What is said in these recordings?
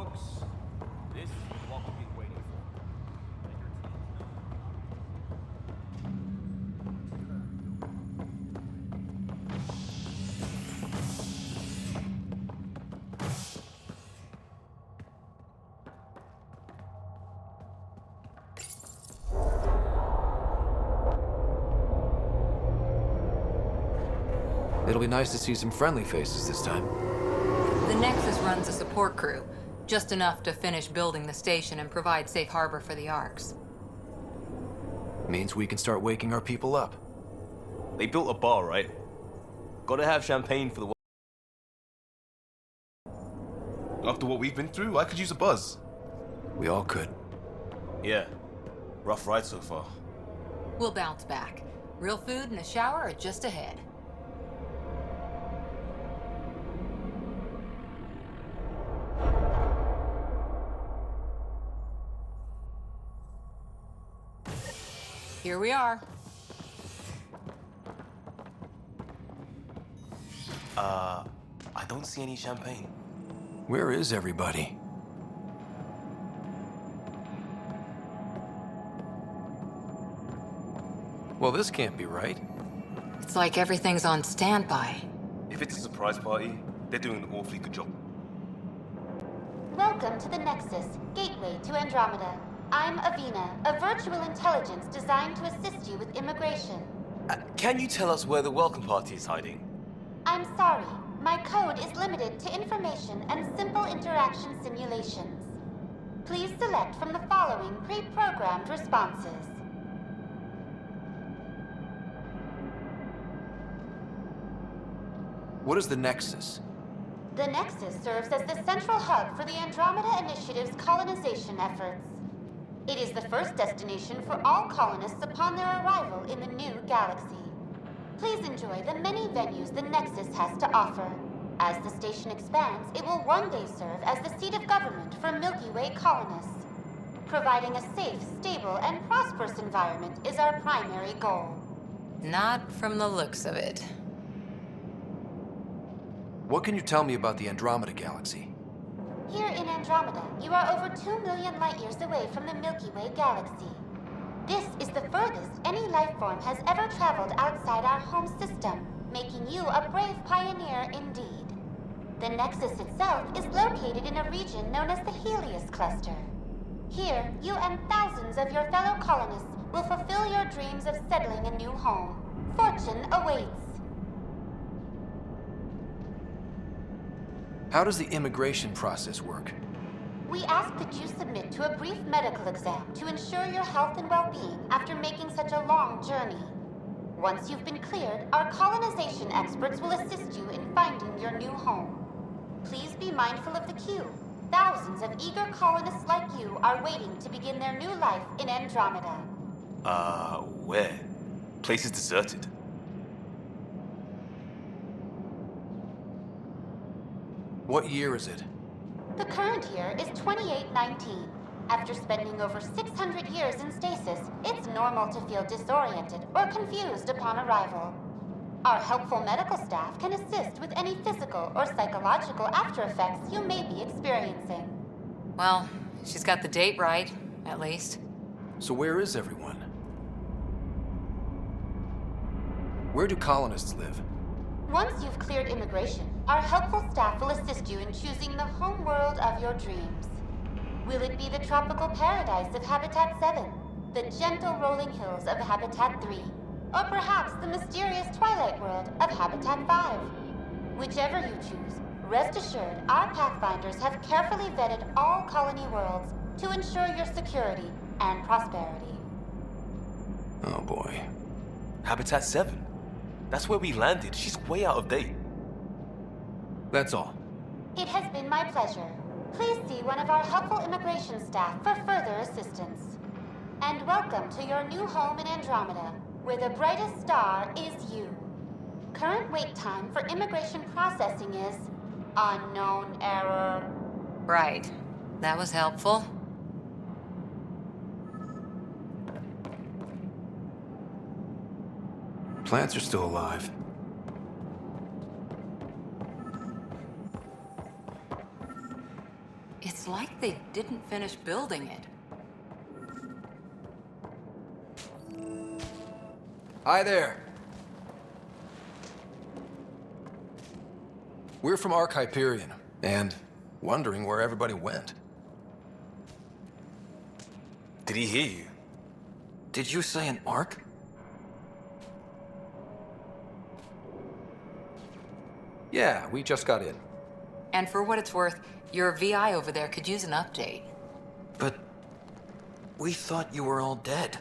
folks. This is what we've been waiting for. It'll be nice to see some friendly faces this time. The Nexus runs a support crew, just enough to finish building the station and provide safe harbor for the Arks. Means we can start waking our people up. They built a bar, right? Gotta have champagne for the... After what we've been through, I could use a buzz. We all could. Yeah. Rough ride so far. We'll bounce back. Real food and a shower are just ahead. Here we are. I don't see any champagne. Where is everybody? Well, this can't be right. It's like everything's on standby. If it's a surprise party, they're doing an awfully good job. Welcome to the Nexus, gateway to Andromeda. I'm Avina, a virtual intelligence designed to assist you with immigration. Can you tell us where the welcome party is hiding? I'm sorry, my code is limited to information and simple interaction simulations. Please select from the following pre-programmed responses. What is the Nexus? The Nexus serves as the central hub for the Andromeda Initiative's colonization efforts. It is the first destination for all colonists upon their arrival in the new galaxy. Please enjoy the many venues the Nexus has to offer. As the station expands, it will one day serve as the seat of government for Milky Way colonists. Providing a safe, stable, and prosperous environment is our primary goal. Not from the looks of it. What can you tell me about the Andromeda Galaxy? Here in Andromeda, you are over 2 million light-years away from the Milky Way galaxy. This is the furthest any life form has ever traveled outside our home system, making you a brave pioneer indeed. The Nexus itself is located in a region known as the Helios Cluster. Here, you and thousands of your fellow colonists will fulfill your dreams of settling a new home. Fortune awaits. How does the immigration process work? We ask that you submit to a brief medical exam to ensure your health and well-being after making such a long journey. Once you've been cleared, our colonization experts will assist you in finding your new home. Please be mindful of the queue. Thousands of eager colonists like you are waiting to begin their new life in Andromeda. Where? Place is deserted. What year is it? The current year is 2819. After spending over 600 years in stasis, it's normal to feel disoriented or confused upon arrival. Our helpful medical staff can assist with any physical or psychological aftereffects you may be experiencing. Well, she's got the date right, at least. So where is everyone? Where do colonists live? Once you've cleared immigration, our helpful staff will assist you in choosing the home world of your dreams. Will it be the tropical paradise of Habitat 7, the gentle rolling hills of Habitat 3, or perhaps the mysterious twilight world of Habitat 5? Whichever you choose, rest assured our Pathfinders have carefully vetted all colony worlds to ensure your security and prosperity. Oh boy. Habitat 7? That's where we landed. She's way out of date. That's all. It has been my pleasure. Please see one of our helpful immigration staff for further assistance. And welcome to your new home in Andromeda, where the brightest star is you. Current wait time for immigration processing is unknown error. Right. That was helpful. Plants are still alive. It's like they didn't finish building it. Hi there. We're from Ark Hyperion, and wondering where everybody went. Did he hear you? Did you say an Ark? Yeah, we just got in. And for what it's worth, your VI over there could use an update. But we thought you were all dead.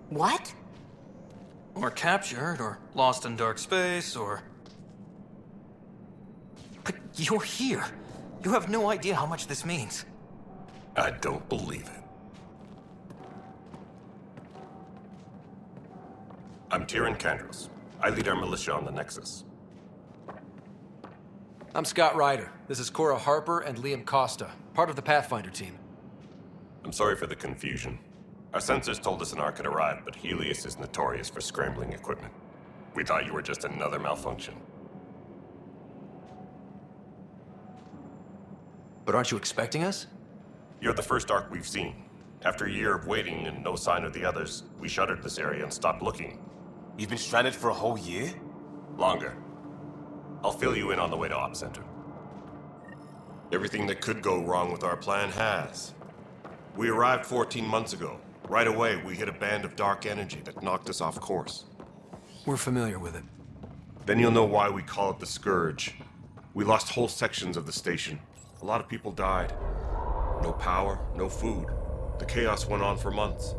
What? Or captured, or lost in dark space, or... But you're here. You have no idea how much this means. I don't believe it. I'm Tyrion Kandros. I lead our militia on the Nexus. I'm Scott Ryder. This is Cora Harper and Liam Costa, part of the Pathfinder team. I'm sorry for the confusion. Our sensors told us an Ark had arrived, but Helios is notorious for scrambling equipment. We thought you were just another malfunction. But aren't you expecting us? You're the first Ark we've seen. After a year of waiting and no sign of the others, we shuttered this area and stopped looking. You've been stranded for a whole year? Longer. I'll fill you in on the way to Op Center. Everything that could go wrong with our plan has. We arrived 14 months ago. Right away, we hit a band of dark energy that knocked us off course. We're familiar with it. Then you'll know why we call it the Scourge. We lost whole sections of the station. A lot of people died. No power, no food. The chaos went on for months.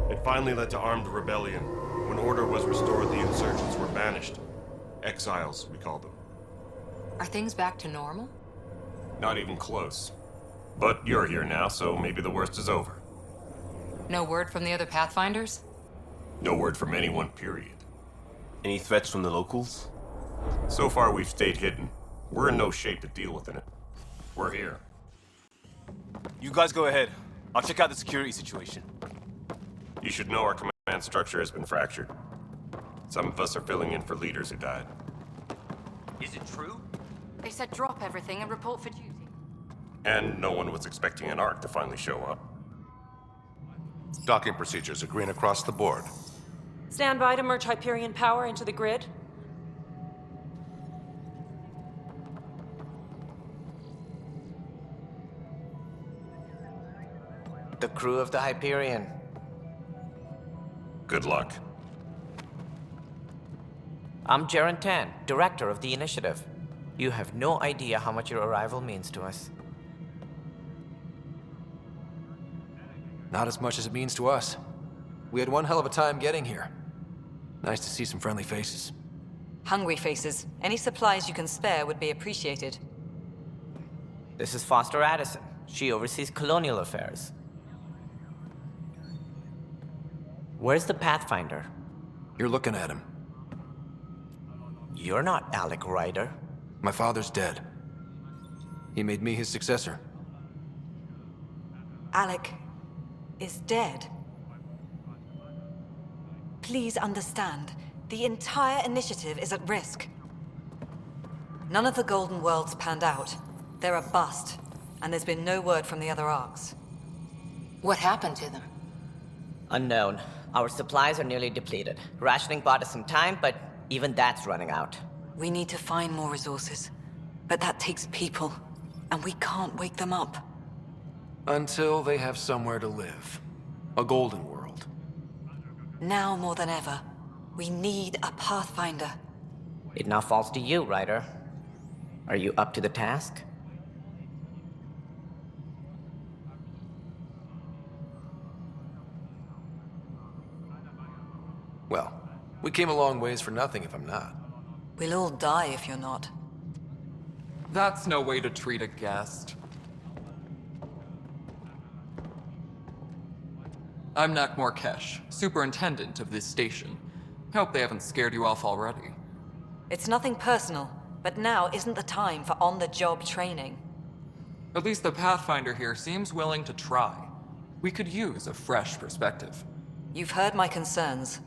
It finally led to armed rebellion. When order was restored, the insurgents were banished. Exiles, we call them. Are things back to normal? Not even close. But you're here now, so maybe the worst is over. No word from the other Pathfinders? No word from anyone, period. Any threats from the locals? So far, we've stayed hidden. We're in no shape to deal with it. We're here. You guys go ahead. I'll check out the security situation. You should know our command structure has been fractured. Some of us are filling in for leaders who died. Is it true? They said drop everything and report for duty. And no one was expecting an Ark to finally show up. Docking procedures are green across the board. Stand by to merge Hyperion power into the grid. The crew of the Hyperion. Good luck. I'm Jaren Tan, director of the initiative. You have no idea how much your arrival means to us. Not as much as it means to us. We had one hell of a time getting here. Nice to see some friendly faces. Hungry faces. Any supplies you can spare would be appreciated. This is Foster Addison. She oversees colonial affairs. Where's the Pathfinder? You're looking at him. You're not Alec Ryder. My father's dead. He made me his successor. Alec is dead. Please understand, the entire initiative is at risk. None of the Golden Worlds panned out. They're a bust, and there's been no word from the other Arks. What happened to them? Unknown. Our supplies are nearly depleted. Rationing bought us some time, but even that's running out. We need to find more resources, but that takes people, and we can't wake them up. Until they have somewhere to live. A golden world. Now more than ever, we need a Pathfinder. It now falls to you, Ryder. Are you up to the task? Well, we came a long ways for nothing if I'm not. We'll all die if you're not. That's no way to treat a guest. I'm Nak Morkesh, superintendent of this station. Hope they haven't scared you off already. It's nothing personal, but now isn't the time for on-the-job training. At least the Pathfinder here seems willing to try. We could use a fresh perspective. You've heard my concerns.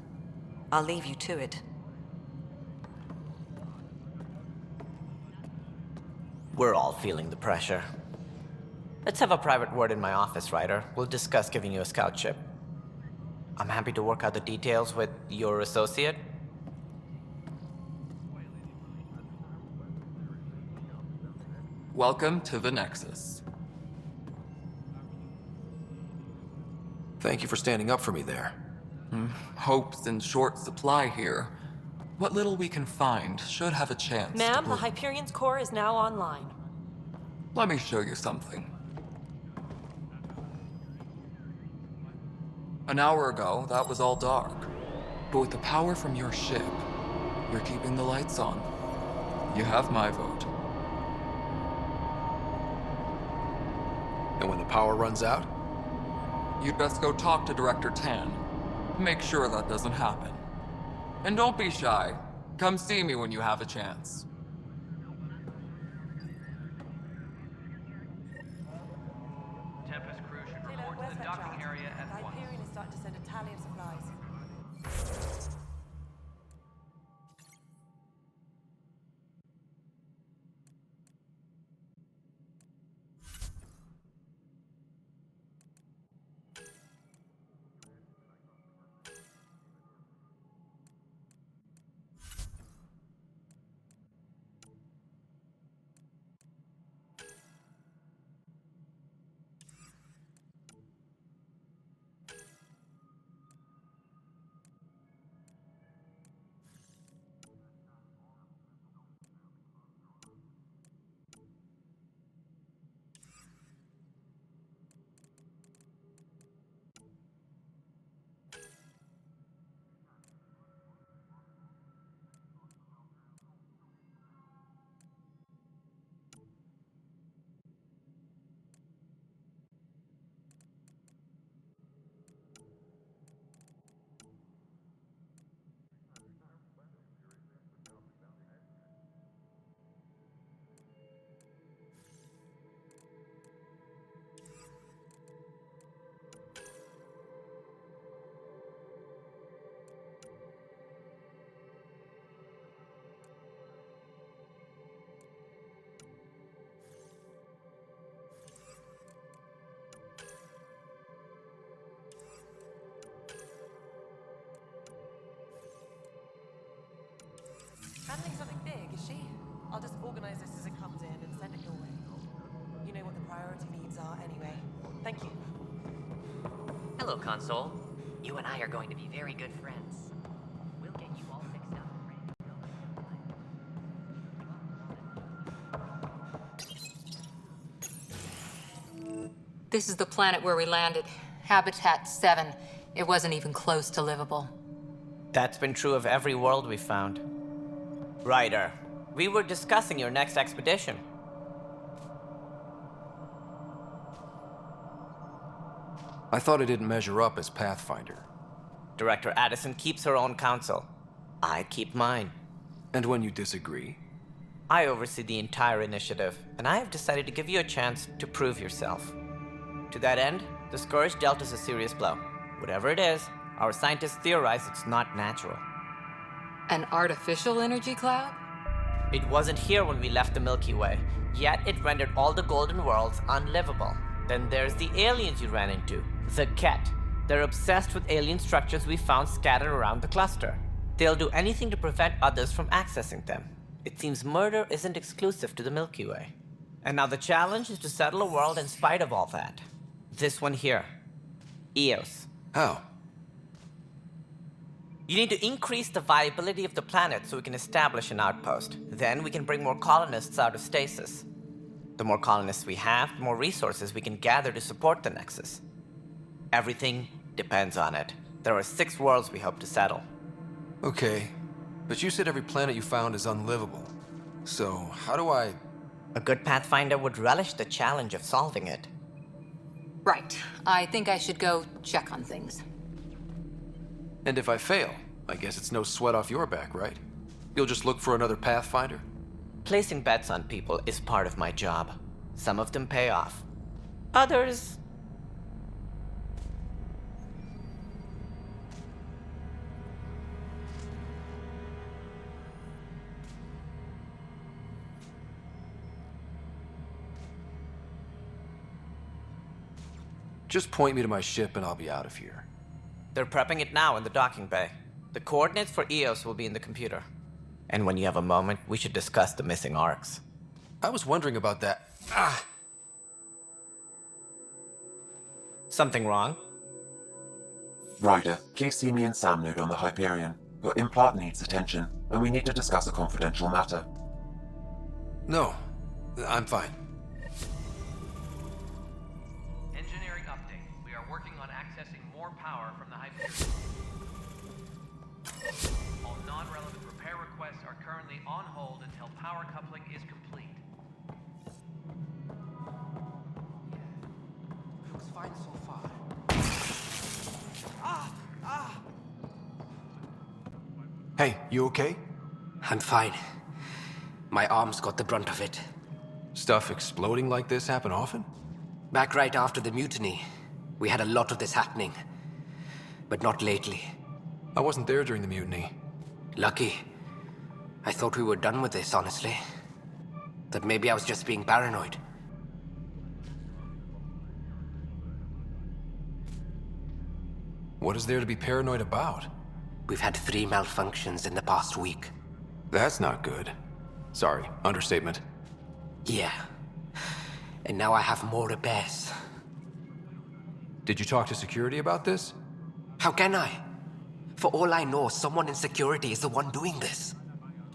I'll leave you to it. We're all feeling the pressure. Let's have a private word in my office, Ryder. We'll discuss giving you a scout ship. I'm happy to work out the details with your associate. Welcome to the Nexus. Thank you for standing up for me there. Hope's in short supply here. What little we can find should have a chance. Ma'am, the Hyperion's core is now online. Let me show you something. An hour ago, that was all dark. But with the power from your ship, you're keeping the lights on. You have my vote. And when the power runs out? You'd best go talk to Director Tan. Make sure that doesn't happen. And don't be shy. Come see me when you have a chance. Tempest crew should report to the docking area at The once. Hyperion is starting to send a tally of supplies. Handling something big, is she? I'll just organize this as it comes in and send it your way. You know what the priority needs are anyway. Thank you. Hello, Console. You and I are going to be very good friends. We'll get you all fixed up and ready to go. This is the planet where we landed. Habitat 7. It wasn't even close to livable. That's been true of every world we've found. Ryder, we were discussing your next expedition. I thought I didn't measure up as Pathfinder. Director Addison keeps her own counsel. I keep mine. And when you disagree? I oversee the entire initiative, and I have decided to give you a chance to prove yourself. To that end, the Scourge dealt us a serious blow. Whatever it is, our scientists theorize it's not natural. An artificial energy cloud? It wasn't here when we left the Milky Way, yet it rendered all the golden worlds unlivable. Then there's the aliens you ran into, the Ket. They're obsessed with alien structures we found scattered around the cluster. They'll do anything to prevent others from accessing them. It seems murder isn't exclusive to the Milky Way. And now the challenge is to settle a world in spite of all that. This one here. Eos. How? You need to increase the viability of the planet so we can establish an outpost. Then we can bring more colonists out of stasis. The more colonists we have, the more resources we can gather to support the Nexus. Everything depends on it. There are 6 worlds we hope to settle. Okay, but you said every planet you found is unlivable. So, how do I... A good Pathfinder would relish the challenge of solving it. Right. I think I should go check on things. And if I fail, I guess it's no sweat off your back, right? You'll just look for another Pathfinder? Placing bets on people is part of my job. Some of them pay off. Others... Just point me to my ship and I'll be out of here. They're prepping it now in the docking bay. The coordinates for EOS will be in the computer. And when you have a moment, we should discuss the missing arcs. I was wondering about that. Something wrong? Ryder, please see me and Sam Node on the Hyperion. Your implant needs attention, and we need to discuss a confidential matter. No, I'm fine. Engineering update. We are working on accessing more power from the Hyperion. All non-relevant repair requests are currently on hold until power coupling is complete. Looks fine so far. Hey, you okay? I'm fine. My arms got the brunt of it. Stuff exploding like this happen often? Back right after the mutiny, we had a lot of this happening. But not lately. I wasn't there during the mutiny. Lucky. I thought we were done with this, honestly. That maybe I was just being paranoid. What is there to be paranoid about? We've had 3 malfunctions in the past week. That's not good. Sorry, understatement. Yeah. And now I have more repairs. Did you talk to security about this? How can I? For all I know, someone in security is the one doing this.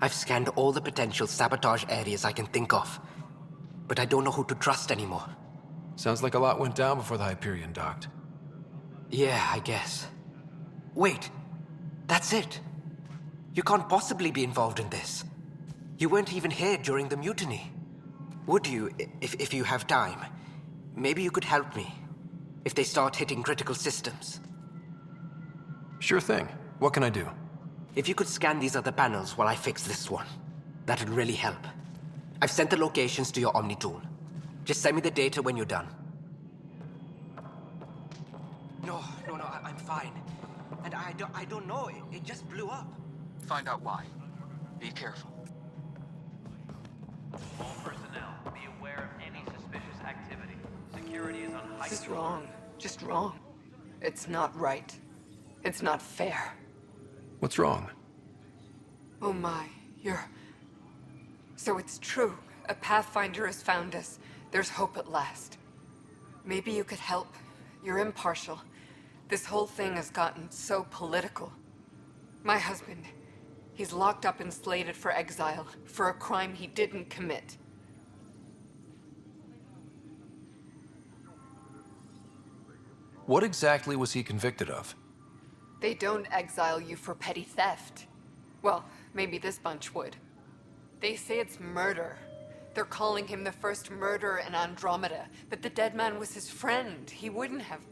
I've scanned all the potential sabotage areas I can think of. But I don't know who to trust anymore. Sounds like a lot went down before the Hyperion docked. Yeah, I guess. Wait. That's it. You can't possibly be involved in this. You weren't even here during the mutiny. Would you, if you have time? Maybe you could help me. If they start hitting critical systems. Sure thing. What can I do? If you could scan these other panels while I fix this one, that'd really help. I've sent the locations to your Omni tool. Just send me the data when you're done. No, I'm fine. And I don't know, it just blew up. Find out why. Be careful. All personnel, be aware of any suspicious activity. Security is on high. This is wrong. Just wrong. It's not right. It's not fair. What's wrong? Oh my, So it's true. A Pathfinder has found us. There's hope at last. Maybe you could help. You're impartial. This whole thing has gotten so political. My husband, he's locked up and slated for exile for a crime he didn't commit. What exactly was he convicted of? They don't exile you for petty theft. Well, maybe this bunch would. They say it's murder. They're calling him the first murderer in Andromeda, but the dead man was his friend. He wouldn't have.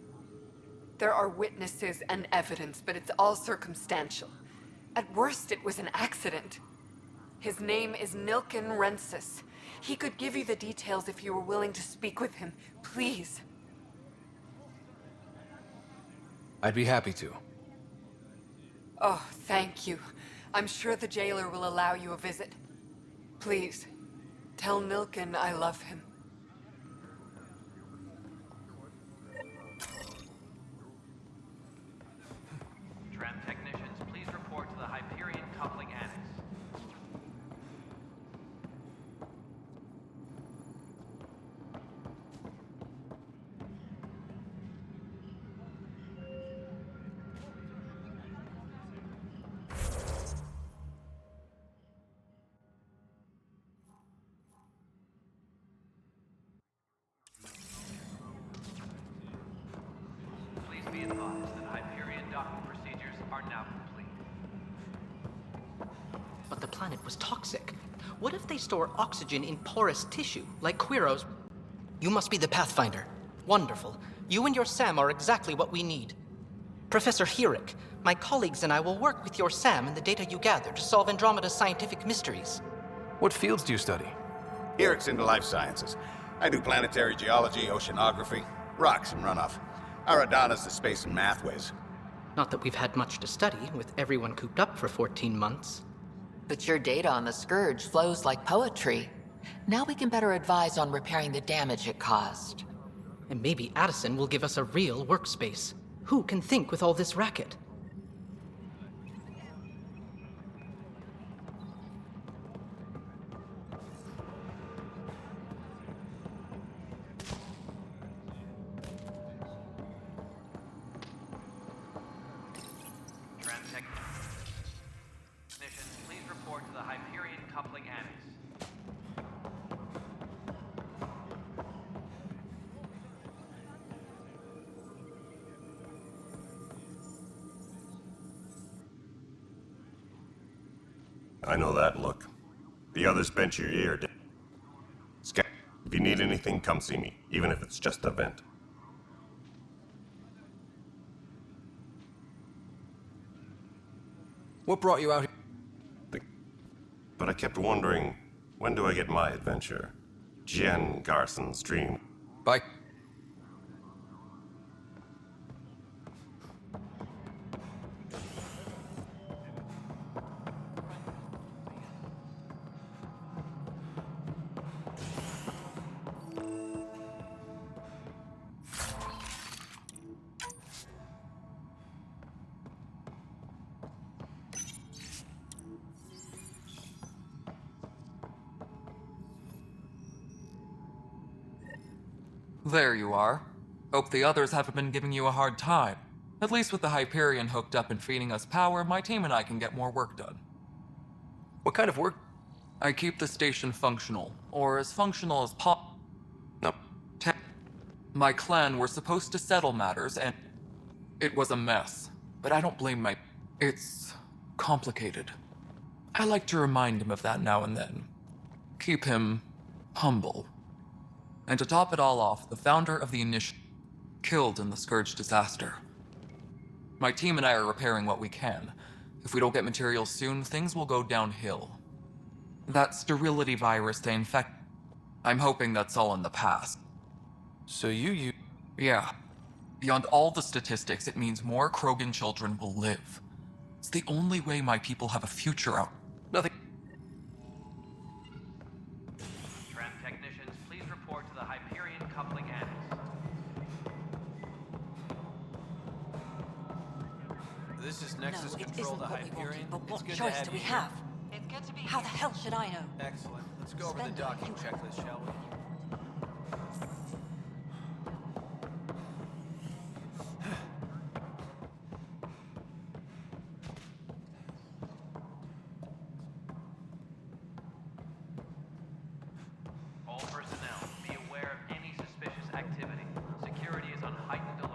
There are witnesses and evidence, but it's all circumstantial. At worst, it was an accident. His name is Nilken Rensis. He could give you the details if you were willing to speak with him. Please. I'd be happy to. Oh, thank you. I'm sure the jailer will allow you a visit. Please, tell Nilken I love him. Tram technicians, please report to the Hyperion coupling annex. Please be advised that Hyperion docking procedures are now complete. But the planet was toxic. What if they store oxygen in porous tissue, like Quiro's? You must be the Pathfinder. Wonderful. You and your Sam are exactly what we need. Professor Herrick, my colleagues and I will work with your Sam and the data you gather to solve Andromeda's scientific mysteries. What fields do you study? Herrick's into life sciences. I do planetary geology, oceanography, rocks and runoff. Aradana's the space and math whiz. Not that we've had much to study, with everyone cooped up for 14 months. But your data on the Scourge flows like poetry. Now we can better advise on repairing the damage it caused. And maybe Addison will give us a real workspace. Who can think with all this racket? Technicians, please report to the Hyperion coupling annex. I know that look. The others bent your ear. Scat, if you need anything, come see me, even if it's just a vent. What brought you out here? But I kept wondering, when do I get my adventure? Jen Garson's dream. Bye. There you are. Hope the others haven't been giving you a hard time. At least with the Hyperion hooked up and feeding us power, my team and I can get more work done. What kind of work? I keep the station functional, or as functional as No. My clan were supposed to settle matters, and it was a mess. But I don't blame my... It's complicated. I like to remind him of that now and then. Keep him humble. And to top it all off, the founder of the initiative killed in the Scourge disaster. My team and I are repairing what we can. If we don't get materials soon, things will go downhill. That sterility virus they infect... I'm hoping that's all in the past. So you... Yeah. Beyond all the statistics, it means more Krogan children will live. It's the only way my people have a future out. Nothing... Technicians, please report to the Hyperion coupling annex. This is Nexus No, it Control isn't to what we Hyperion. wanted, but what It's good choice to have do we you have? here. It's good to be How the hell should I know? Excellent. Let's go over the docking checklist, shall we? All personnel, be aware of any suspicious activity. Security is on heightened alert.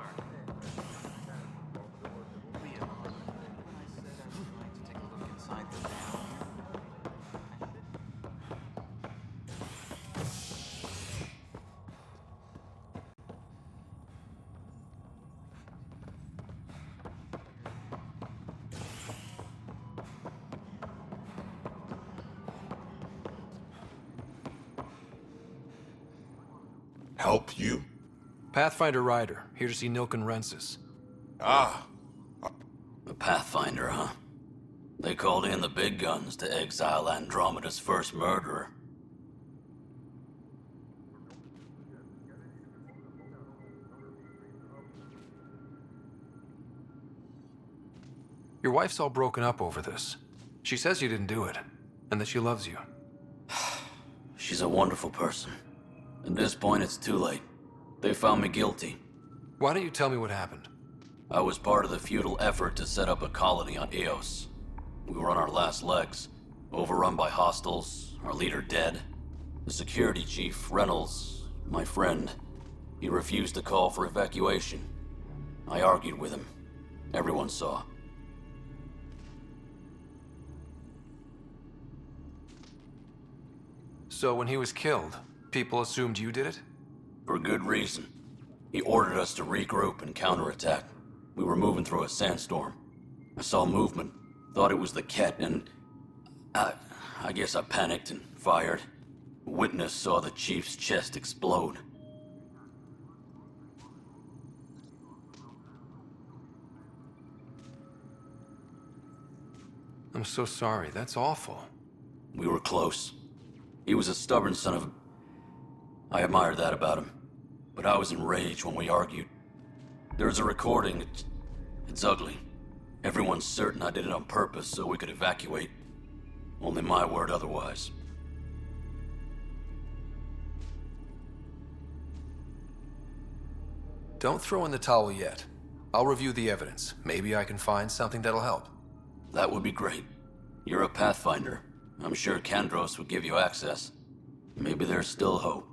Help you? Pathfinder Ryder, here to see Nilken Rensis. Ah. A Pathfinder, huh? They called in the big guns to exile Andromeda's first murderer. Your wife's all broken up over this. She says you didn't do it, and that she loves you. She's a wonderful person. At this point, it's too late. They found me guilty. Why don't you tell me what happened? I was part of the futile effort to set up a colony on Eos. We were on our last legs, overrun by hostiles, our leader dead. The security chief, Reynolds, my friend, he refused to call for evacuation. I argued with him. Everyone saw. So when he was killed, people assumed you did it? For good reason. He ordered us to regroup and counterattack. We were moving through a sandstorm. I saw movement, thought it was the Ket, and I guess I panicked and fired. A witness saw the chief's chest explode. I'm so sorry, that's awful. We were close. He was a stubborn son of... I admired that about him. but I was enraged when we argued. There's a recording. It's ugly. Everyone's certain I did it on purpose so we could evacuate. Only my word otherwise. Don't throw in the towel yet. I'll review the evidence. Maybe I can find something that'll help. That would be great. You're a Pathfinder. I'm sure Kandros would give you access. Maybe there's still hope.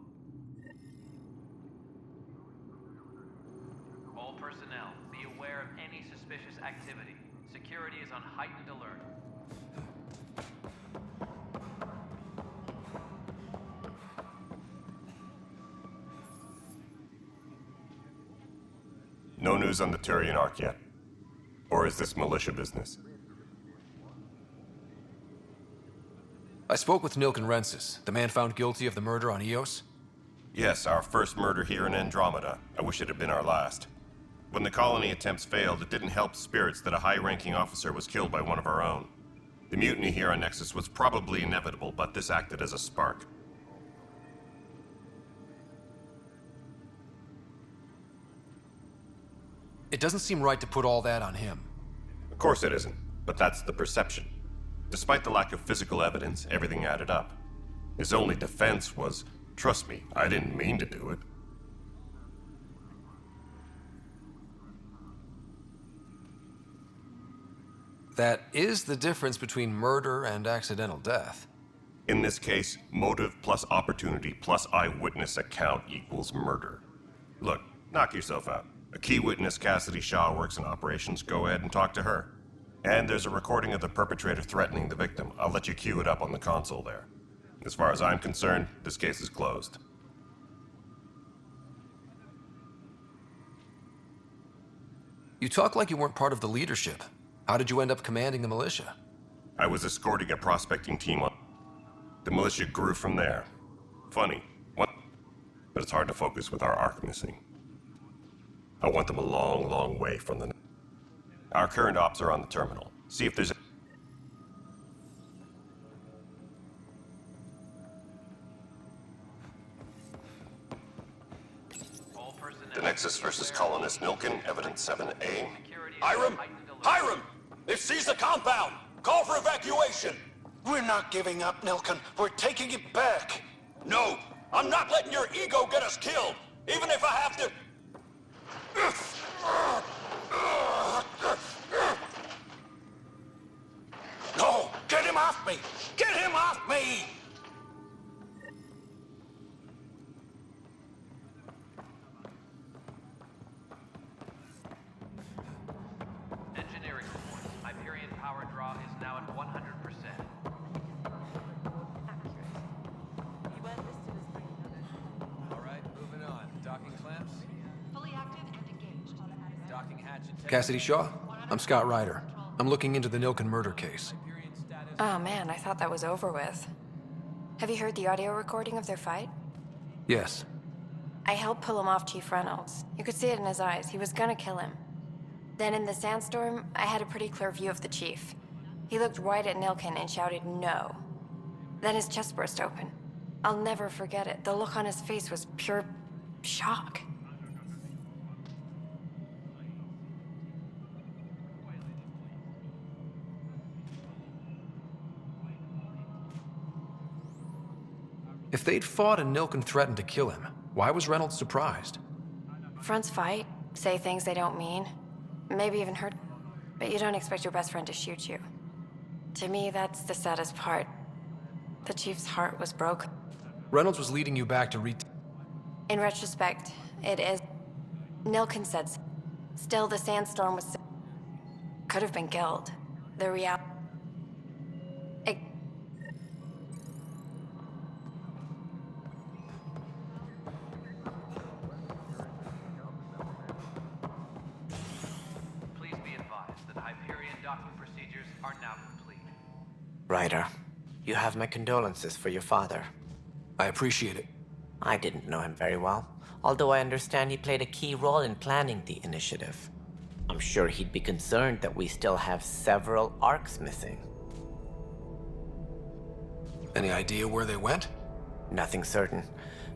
All personnel, be aware of any suspicious activity. Security is on heightened alert. No news on the Turian Ark yet? Or is this militia business? I spoke with Nilken Rensis, the man found guilty of the murder on Eos. Yes, our first murder here in Andromeda. I wish it had been our last. When the colony attempts failed, it didn't help spirits that a high-ranking officer was killed by one of our own. The mutiny here on Nexus was probably inevitable, but this acted as a spark. It doesn't seem right to put all that on him. Of course it isn't, but that's the perception. Despite the lack of physical evidence, everything added up. His only defense was, trust me, I didn't mean to do it. That is the difference between murder and accidental death. In this case, motive plus opportunity plus eyewitness account equals murder. Look, knock yourself out. A key witness, Cassidy Shaw, works in operations. Go ahead and talk to her. And there's a recording of the perpetrator threatening the victim. I'll let you cue it up on the console there. As far as I'm concerned, this case is closed. You talk like you weren't part of the leadership. How did you end up commanding the militia? I was escorting a prospecting team on. The militia grew from there. Funny, what? But it's hard to focus with our Ark missing. I want them a long, long way from the... Our current ops are on the terminal. See if there's... The Nexus versus Colonist Nilken, Evidence 7A. Hiram! Hiram! They've seized the compound! Call for evacuation! We're not giving up, Nilken. We're taking it back. No! I'm not letting your ego get us killed! Even if I have to... No! Get him off me! Get him off me! Engineering reports. Hyperion power draw is now at 100%. All right, moving on. Docking clamps. Fully active and engaged. Docking hatch and... Cassidy Shaw? I'm Scott Ryder. I'm looking into the Nilken murder case. Oh man, I thought that was over with. Have you heard the audio recording of their fight? Yes. I helped pull him off Chief Reynolds. You could see it in his eyes. He was gonna kill him. Then in the sandstorm, I had a pretty clear view of the chief. He looked right at Nilken and shouted no. Then his chest burst open. I'll never forget it. The look on his face was pure shock. If they'd fought and Nilken threatened to kill him, why was Reynolds surprised? Fronts fight, say things they don't mean, maybe even hurt, but you don't expect your best friend to shoot you. To me, that's the saddest part. The chief's heart was broken. Reynolds was leading you back to In retrospect, it is. Nilken said so. Still, the sandstorm was... could have been killed. The reality... Please be advised that Hyperion docking procedures are now complete. Ryder, you have my condolences for your father. I appreciate it. I didn't know him very well, although I understand he played a key role in planning the initiative. I'm sure he'd be concerned that we still have several arcs missing. Any idea where they went? Nothing certain,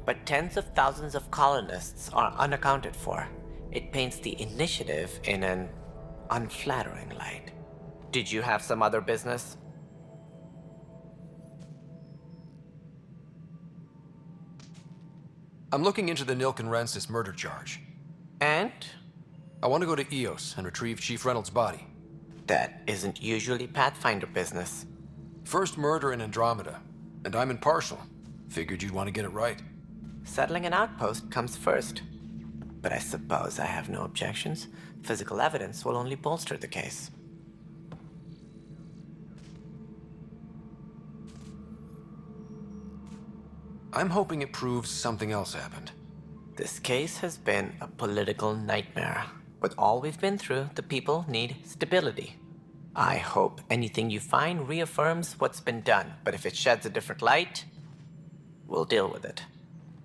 but tens of thousands of colonists are unaccounted for. It paints the initiative in an unflattering light. Did you have some other business? I'm looking into the Nilk and Rensis murder charge. And? I want to go to EOS and retrieve Chief Reynolds' body. That isn't usually Pathfinder business. First murder in Andromeda, and I'm impartial. Figured you'd want to get it right. Settling an outpost comes first. But I suppose I have no objections. Physical evidence will only bolster the case. I'm hoping it proves something else happened. This case has been a political nightmare. With all we've been through, the people need stability. I hope anything you find reaffirms what's been done, but if it sheds a different light, we'll deal with it.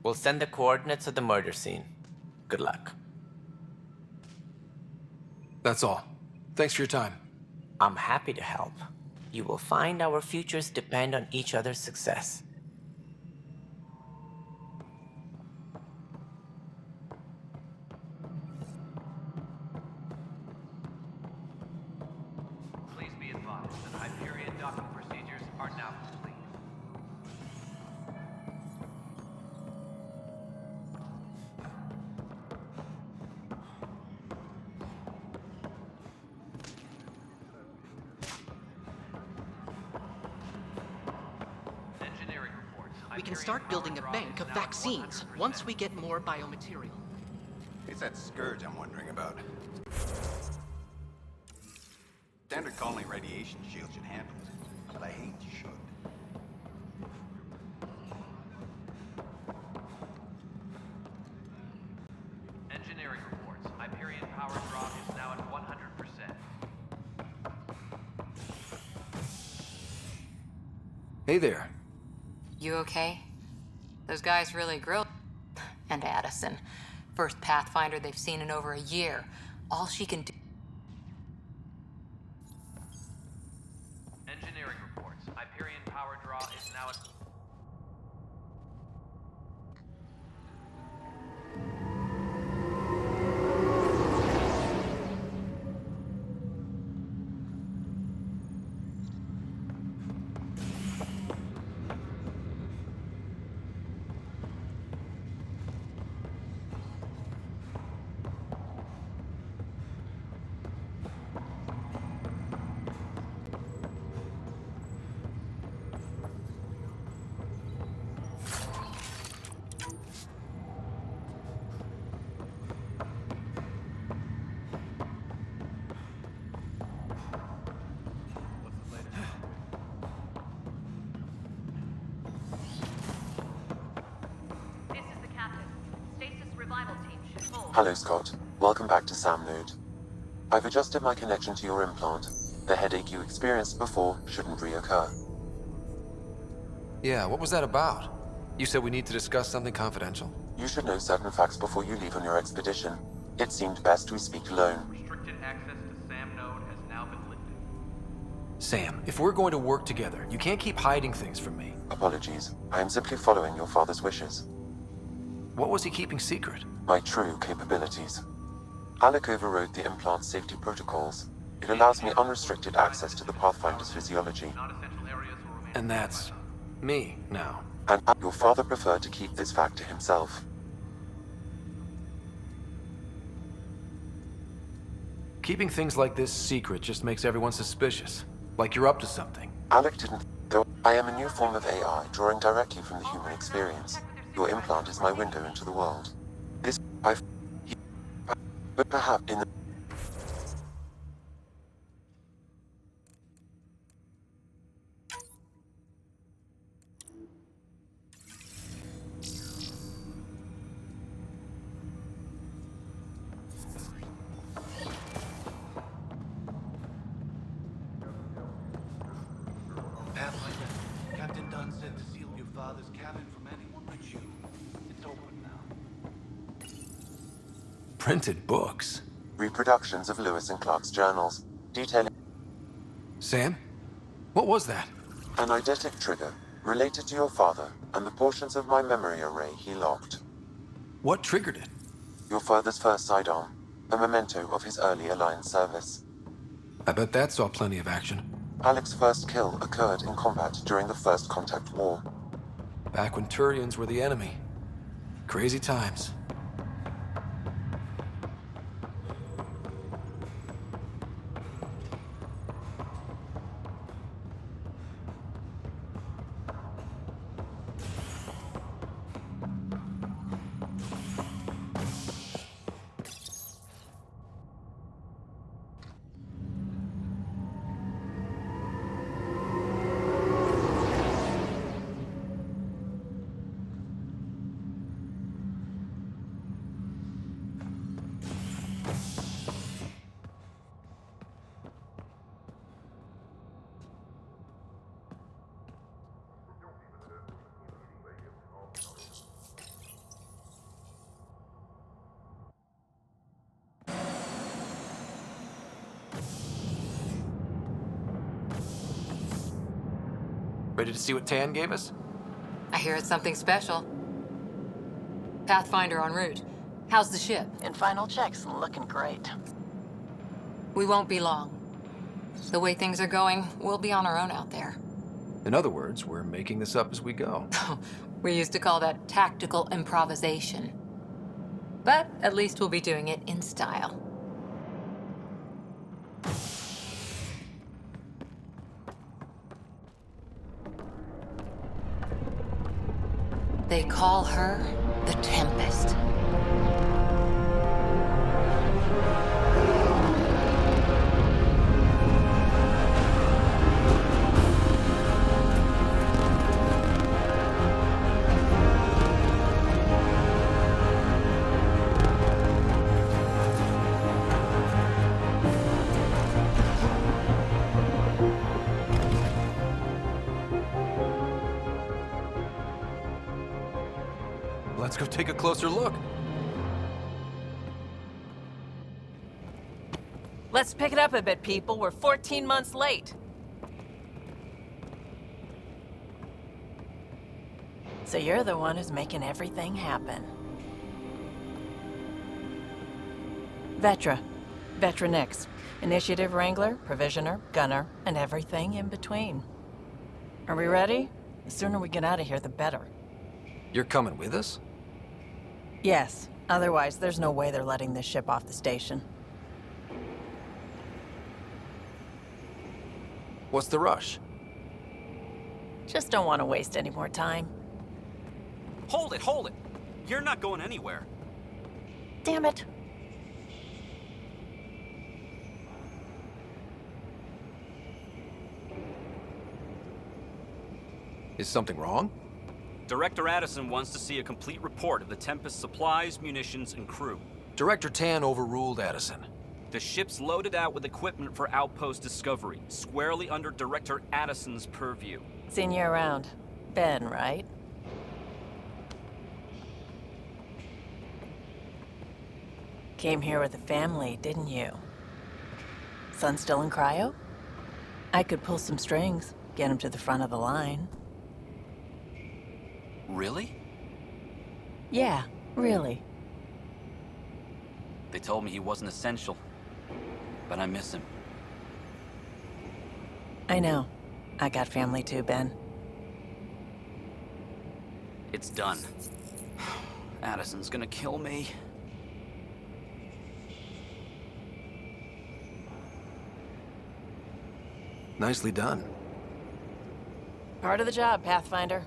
We'll send the coordinates of the murder scene. Good luck. That's all. Thanks for your time. I'm happy to help. You will find our futures depend on each other's success. Please be advised that Hyperion docking procedures are now complete. Engineering reports. We can start building a bank of vaccines once we get more biomaterial. It's that scourge I'm wondering about. Standard colony radiation shield should handle it, but I hate should. Engineering reports. Hyperion power draw is now at 100%. Hey there. You okay? Those guys really grilled. And Addison. First Pathfinder they've seen in over a year. All she can do. Engineering reports. Hyperion power draw is now at... Hello, Scott. Welcome back to Sam Node. I've adjusted my connection to your implant. The headache you experienced before shouldn't reoccur. Yeah, what was that about? You said we need to discuss something confidential. You should know certain facts before you leave on your expedition. It seemed best we speak alone. Restricted access to Sam node has now been lifted. Sam, if we're going to work together, you can't keep hiding things from me. Apologies. I am simply following your father's wishes. What was he keeping secret? My true capabilities. Alec overrode the implant's safety protocols. It allows me unrestricted access to the Pathfinder's physiology. And that's me now. And your father preferred to keep this fact to himself. Keeping things like this secret just makes everyone suspicious. Like you're up to something. Alec didn't, though. I am a new form of AI, drawing directly from the human experience. Your implant is my window into the world. This, but perhaps in the... Pathfinder, Captain Dunn said to seal your father's cabin from anyone but you. It's open now. Printed books. Reproductions of Lewis and Clark's journals, detailing... Sam? What was that? An eidetic trigger, related to your father and the portions of my memory array he locked. What triggered it? Your father's first sidearm, a memento of his early Alliance service. I bet that saw plenty of action. Alec's first kill occurred in combat during the First Contact War. Back when Turians were the enemy. Crazy times. Ready to see what Tan gave us? I hear it's something special. Pathfinder en route. How's the ship? In final checks, looking great. We won't be long. The way things are going, we'll be on our own out there. In other words, we're making this up as we go. We used to call that tactical improvisation. But at least we'll be doing it in style. They call her the Tempest. Let's go take a closer look. Let's pick it up a bit, people. We're 14 months late. So you're the one who's making everything happen. Vetra. Vetra Nix. Initiative Wrangler, Provisioner, Gunner, and everything in between. Are we ready? The sooner we get out of here, the better. You're coming with us? Yes. Otherwise, there's no way they're letting this ship off the station. What's the rush? Just don't want to waste any more time. Hold it, hold it! You're not going anywhere. Damn it. Is something wrong? Director Addison wants to see a complete report of the Tempest's supplies, munitions, and crew. Director Tan overruled Addison. The ship's loaded out with equipment for outpost discovery, squarely under Director Addison's purview. Seen you around. Ben, right? Came here with a family, didn't you? Son still in cryo? I could pull some strings, get him to the front of the line. Really? Yeah, really. They told me he wasn't essential, but I miss him. I know. I got family too, Ben. It's done. Addison's gonna kill me. Nicely done. Part of the job, Pathfinder.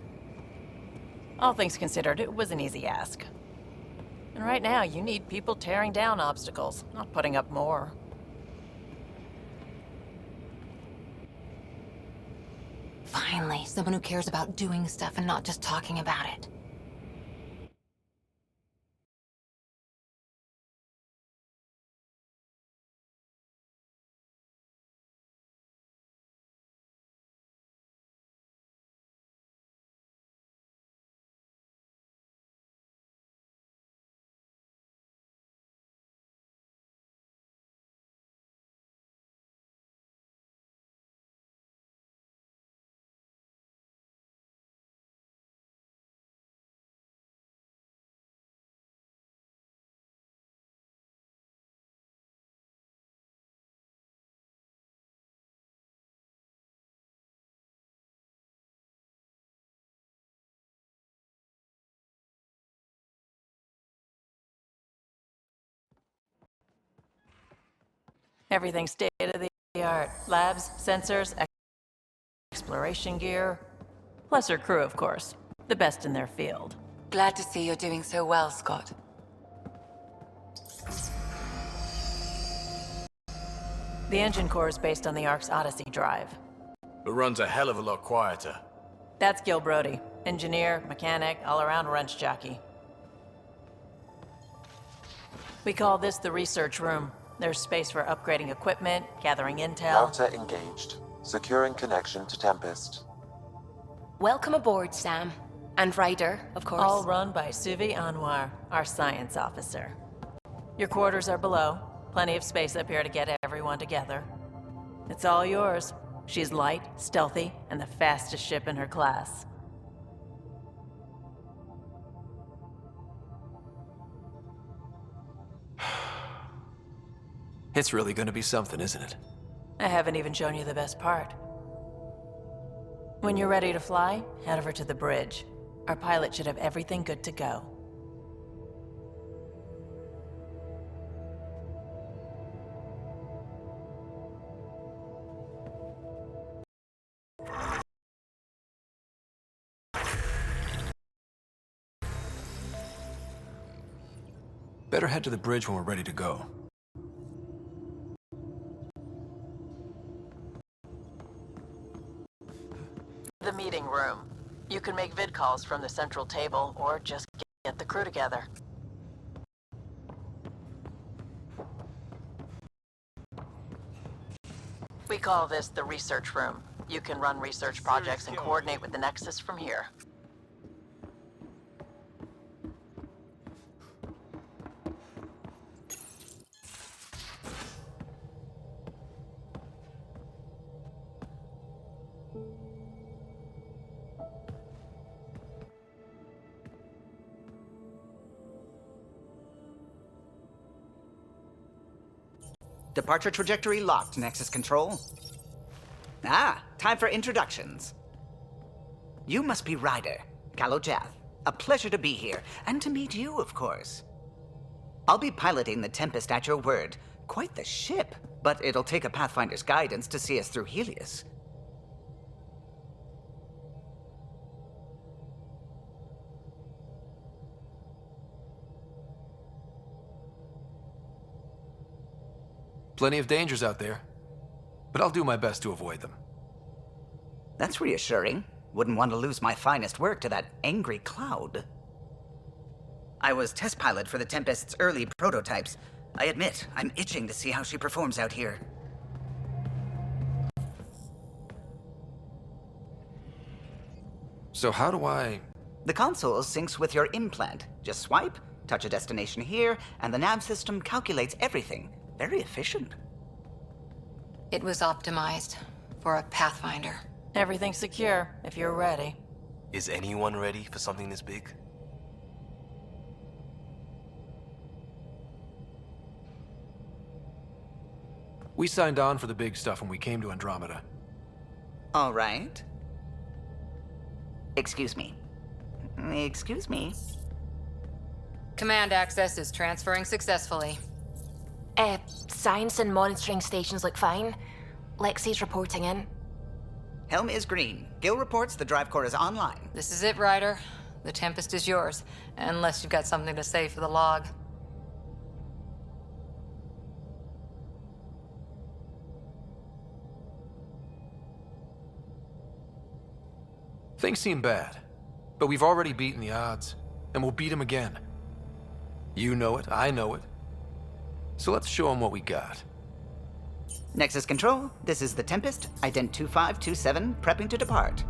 All things considered, it was an easy ask. And right now, you need people tearing down obstacles, not putting up more. Finally, someone who cares about doing stuff and not just talking about it. Everything's state-of-the-art. Labs, sensors, exploration gear. Plus her crew, of course. The best in their field. Glad to see you're doing so well, Scott. The engine core is based on the Ark's Odyssey drive. It runs a hell of a lot quieter. That's Gil Brody. Engineer, mechanic, all-around wrench jockey. We call this the research room. There's space for upgrading equipment, gathering intel. Router engaged. Securing connection to Tempest. Welcome aboard, Sam. And Ryder, of course. All run by Suvi Anwar, our science officer. Your quarters are below. Plenty of space up here to get everyone together. It's all yours. She's light, stealthy, and the fastest ship in her class. It's really gonna be something, isn't it? I haven't even shown you the best part. When you're ready to fly, head over to the bridge. Our pilot should have everything good to go. Better head to the bridge when we're ready to go. The meeting room. You can make vid calls from the central table, or just get the crew together. We call this the research room. You can run research projects and coordinate with the Nexus from here. Departure trajectory locked, Nexus Control. Ah, time for introductions. You must be Ryder, Kalojath. A pleasure to be here, and to meet you, of course. I'll be piloting the Tempest at your word. Quite the ship, but it'll take a Pathfinder's guidance to see us through Helios. Plenty of dangers out there, but I'll do my best to avoid them. That's reassuring. Wouldn't want to lose my finest work to that angry cloud. I was test pilot for the Tempest's early prototypes. I admit, I'm itching to see how she performs out here. So how do I... The console syncs with your implant. Just swipe, touch a destination here, and the nav system calculates everything. Very efficient. It was optimized for a Pathfinder. Everything's secure, if you're ready. Is anyone ready for something this big? We signed on for the big stuff when we came to Andromeda. All right. Excuse me. Excuse me. Command access is transferring successfully. Science and monitoring stations look fine. Lexi's reporting in. Helm is green. Gil reports the drive core is online. This is it, Ryder. The Tempest is yours, unless you've got something to say for the log. Things seem bad, but we've already beaten the odds, and we'll beat them again. You know it, I know it. So let's show them what we got. Nexus Control, this is the Tempest, ident 2527, prepping to depart.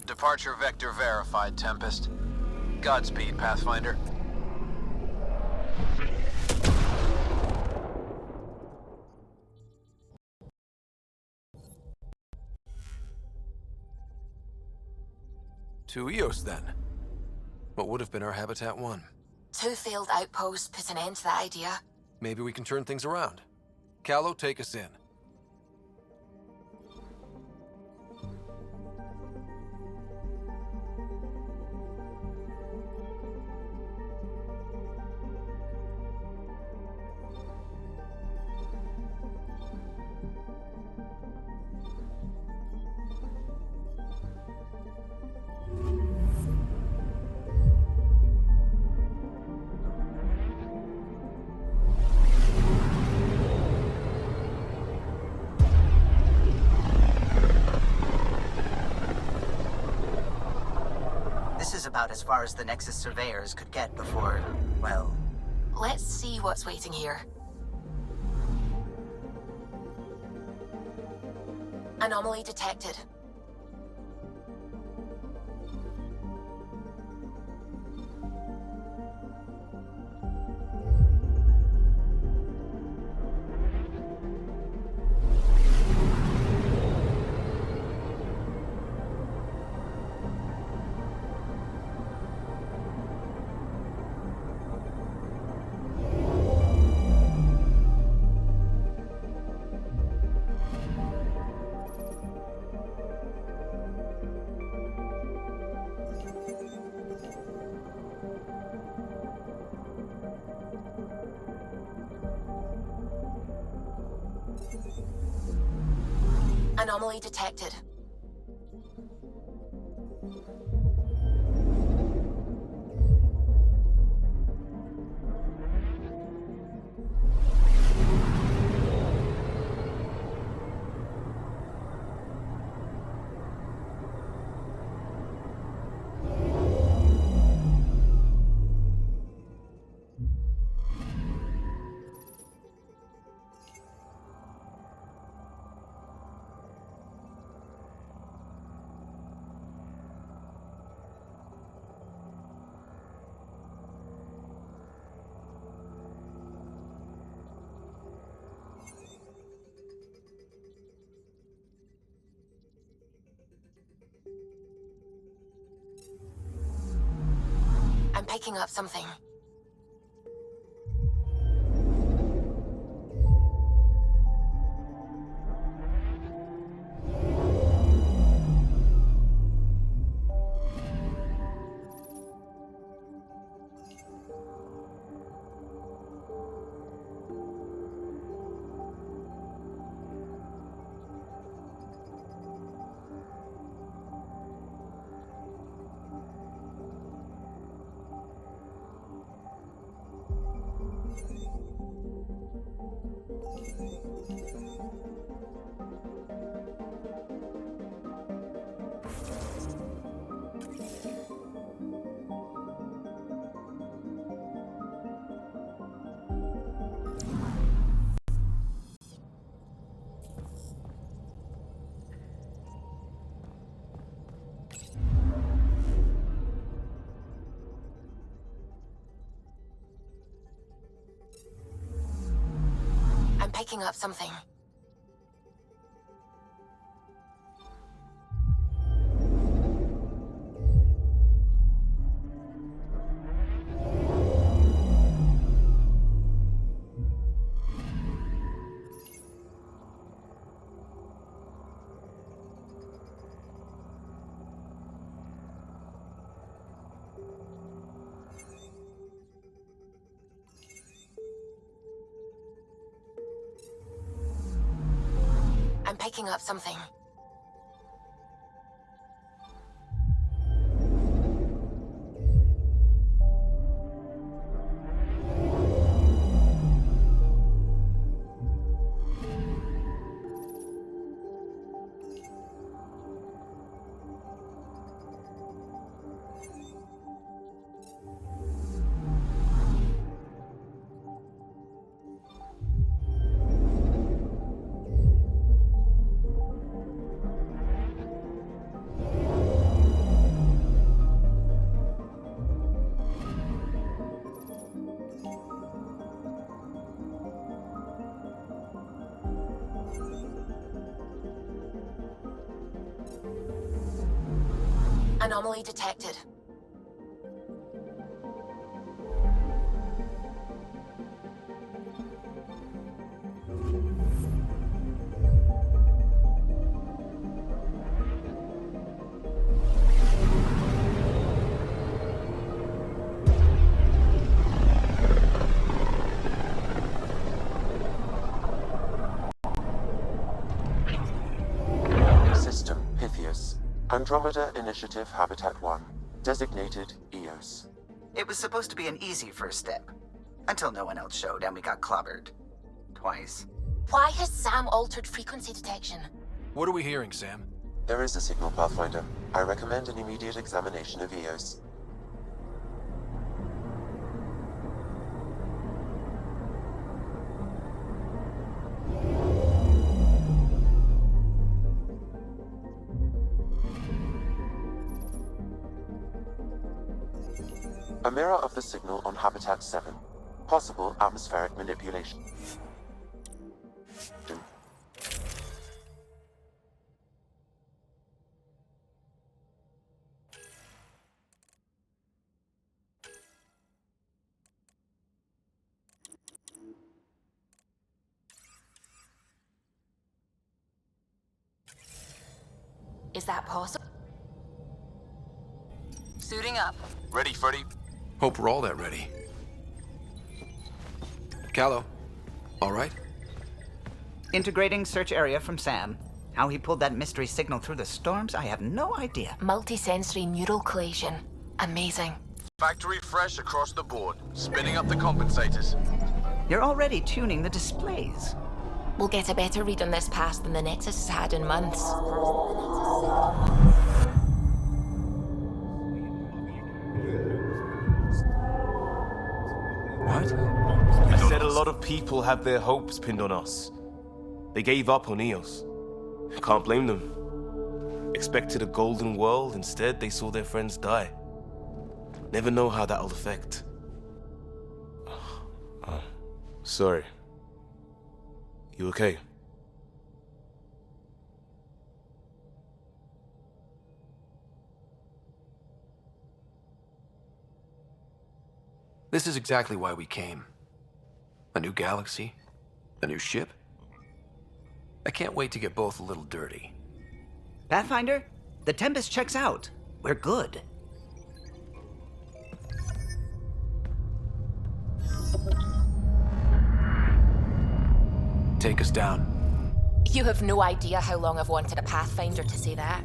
Departure vector verified, Tempest. Godspeed, Pathfinder. To Eos, then. What would have been our Habitat 1? 2 failed outposts put an end to that idea. Maybe we can turn things around. Callow, take us in. This is about as far as the Nexus surveyors could get before, well... Let's see what's waiting here. Anomaly detected. Anomaly detected. I'm picking up something. I'm picking up something. I'm picking up something. Anomaly detected. Andromeda Initiative Habitat 1, designated EOS. It was supposed to be an easy first step. Until no one else showed and we got clobbered. Twice. Why has Sam altered frequency detection? What are we hearing, Sam? There is a signal, Pathfinder. I recommend an immediate examination of EOS. A mirror of the signal on Habitat 7. Possible atmospheric manipulation. Is that possible? Suiting up. Ready, Freddy? Hope we're all that ready. Callow, all right? Integrating search area from Sam. How he pulled that mystery signal through the storms, I have no idea. Multisensory neural collation. Amazing. Factory fresh across the board. Spinning up the compensators. You're already tuning the displays. We'll get a better read on this pass than the Nexus has had in months. What? I said a lot of people have their hopes pinned on us. They gave up on EOS. Can't blame them. Expected a golden world, instead they saw their friends die. Never know how that'll affect. Sorry. You okay? This is exactly why we came. A new galaxy, a new ship. I can't wait to get both a little dirty. Pathfinder, the Tempest checks out. We're good. Take us down. You have no idea how long I've wanted a Pathfinder to say that.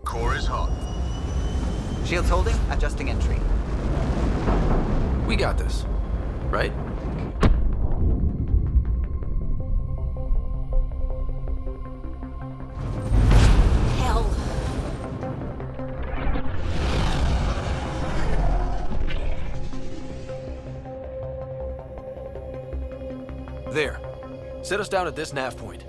Core is hot. Shields holding, adjusting entry. We got this, right? Hell. There. Set us down at this nav point.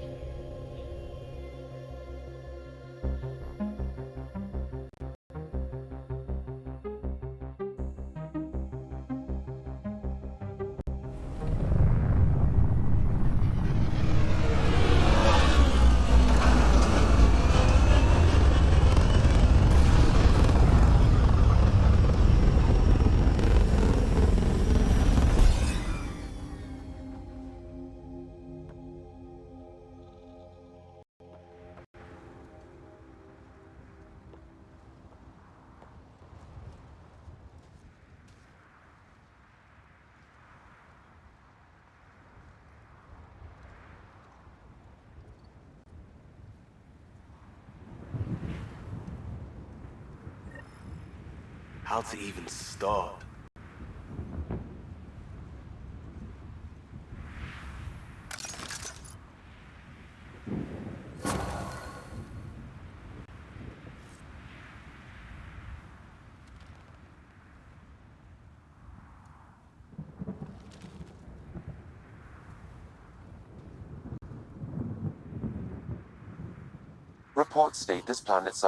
How to even start? Reports state this planet's